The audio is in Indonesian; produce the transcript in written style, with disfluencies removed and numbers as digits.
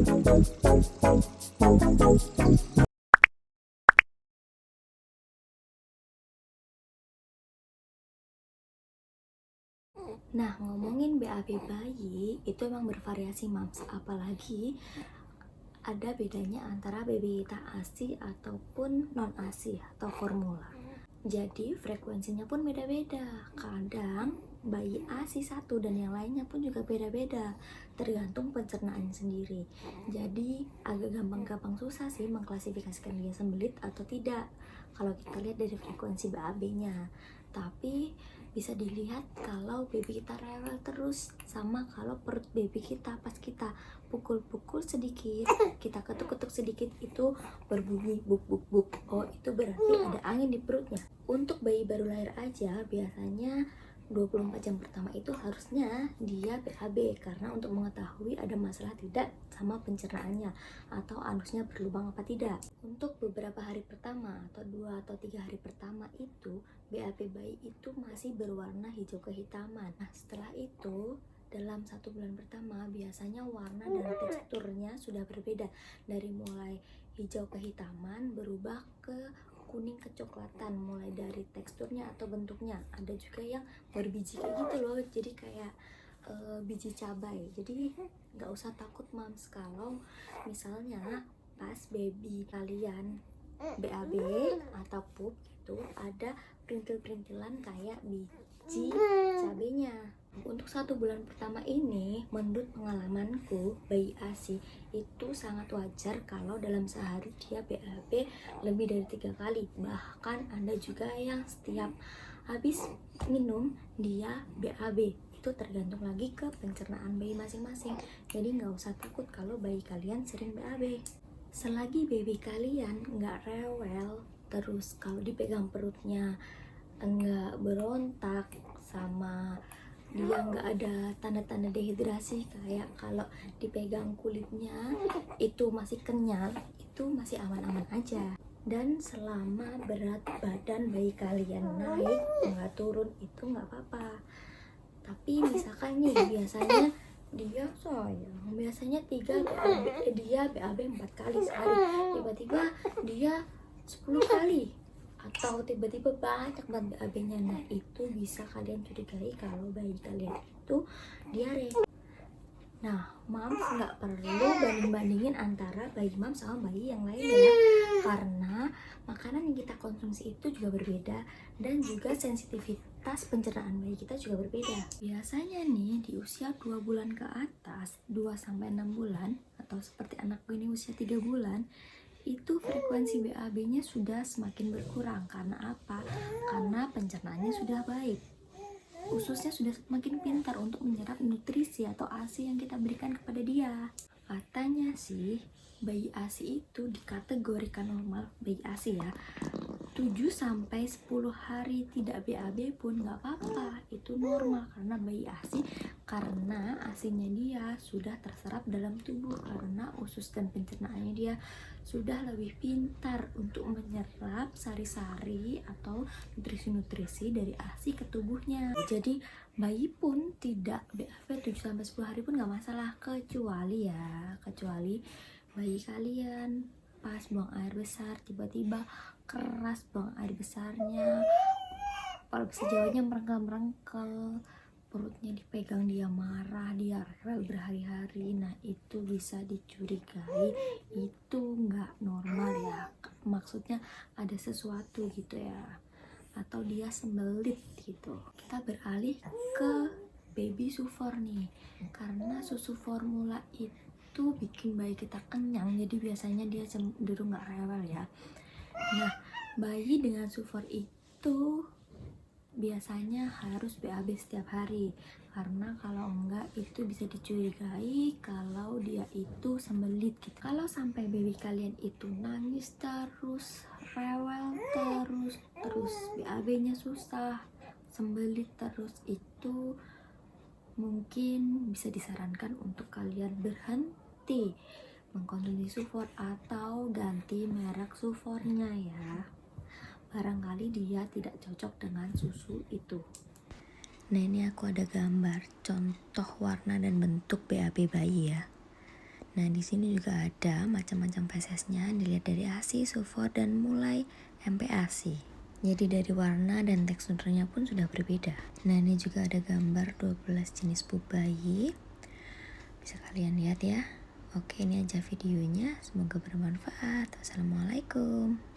Nah, ngomongin BAB bayi itu emang bervariasi mams, apalagi ada bedanya antara baby kita ASI ataupun non ASI atau formula. Jadi frekuensinya pun beda-beda. Kadang bayi ASI satu dan yang lainnya pun juga beda-beda, tergantung pencernaannya sendiri. Jadi agak gampang-gampang susah sih mengklasifikasikan dia sembelit atau tidak kalau kita lihat dari frekuensi BAB-nya. Tapi bisa dilihat kalau baby kita rewel terus, sama kalau perut baby kita pas kita pukul-pukul sedikit, kita ketuk-ketuk sedikit itu berbunyi buk buk buk. Oh, itu berarti ada angin di perutnya. Untuk bayi baru lahir aja biasanya 24 jam pertama itu harusnya dia BAB, karena untuk mengetahui ada masalah tidak sama pencernaannya atau anusnya berlubang apa tidak. Untuk beberapa hari pertama atau 2 atau 3 hari pertama itu BAB bayi itu masih berwarna hijau kehitaman. Nah, setelah itu dalam 1 bulan pertama biasanya warna dan teksturnya sudah berbeda, dari mulai hijau kehitaman berubah ke kuning kecoklatan, mulai dari teksturnya atau bentuknya. Ada juga yang berbiji kayak gitu loh, jadi kayak biji cabai. Jadi nggak usah takut mams kalau misalnya pas baby kalian BAB atau pup itu ada perintil-perintilan kayak biji cabenya. Untuk 1 bulan pertama ini, menurut pengalamanku, bayi ASI itu sangat wajar kalau dalam sehari dia BAB lebih dari 3 kali. Bahkan ada juga yang setiap habis minum dia BAB. Itu tergantung lagi ke pencernaan bayi masing-masing. Jadi nggak usah takut kalau bayi kalian sering BAB. Selagi baby kalian nggak rewel, terus kalau dipegang perutnya enggak berontak, sama dia nggak ada tanda-tanda dehidrasi kayak kalau dipegang kulitnya itu masih kenyal, itu masih aman-aman aja. Dan selama berat badan bayi kalian naik nggak turun itu nggak apa-apa. Tapi misalkan nih biasanya biasanya dia BAB 4 kali sehari, tiba-tiba dia 10 kali atau tiba-tiba banyak banget BAB-nya. Nah, itu bisa kalian curigai kalau bayi kalian itu diare. Nah, mams nggak perlu banding-bandingin antara bayi mams sama bayi yang lain ya, karena makanan yang kita konsumsi itu juga berbeda dan juga sensitivitas pencernaan bayi kita juga berbeda. Biasanya nih di usia 2 bulan ke atas, 2-6 bulan, atau seperti anakku ini usia 3 bulan, itu frekuensi BAB-nya sudah semakin berkurang. Karena apa? Karena pencernaannya sudah baik, ususnya sudah semakin pintar untuk menyerap nutrisi atau ASI yang kita berikan kepada dia. Katanya sih bayi ASI itu dikategorikan normal, bayi ASI ya, 7-10 hari tidak BAB pun nggak apa-apa, itu normal karena bayi ASI, karena ASINya dia sudah terserap dalam tubuh, karena usus dan pencernaannya dia sudah lebih pintar untuk menyerap sari-sari atau nutrisi-nutrisi dari ASI ke tubuhnya. Jadi bayi pun tidak BAB 7-10 hari pun nggak masalah, kecuali bayi kalian pas buang air besar tiba-tiba keras buang air besarnya, kalau bahasa Jawanya merengkel-merengkel, perutnya dipegang dia marah, dia rewel berhari-hari. Nah, itu bisa dicurigai itu nggak normal ya, maksudnya ada sesuatu gitu ya, atau dia sembelit gitu. Kita beralih ke baby sufor nih, karena susu formula itu bikin bayi kita kenyang, jadi biasanya dia cenderung nggak rewel ya. Nah, bayi dengan sufor itu biasanya harus BAB setiap hari, karena kalau enggak itu bisa dicurigai kalau dia itu sembelit gitu. Kalau sampai baby kalian itu nangis terus, rewel terus BAB-nya susah, sembelit terus, itu mungkin bisa disarankan untuk kalian berhenti mengkonsumsi sufor atau ganti merek sufornya ya. Barangkali dia tidak cocok dengan susu itu. Nah, ini aku ada gambar contoh warna dan bentuk BAB bayi ya. Nah, di sini juga ada macam-macam fesesnya, dilihat dari ASI, sulfur, dan mulai MPASI. Jadi dari warna dan teksturnya pun sudah berbeda. Nah, ini juga ada gambar 12 jenis pup bayi. Bisa kalian lihat ya. Oke, ini aja videonya. Semoga bermanfaat. Wassalamualaikum.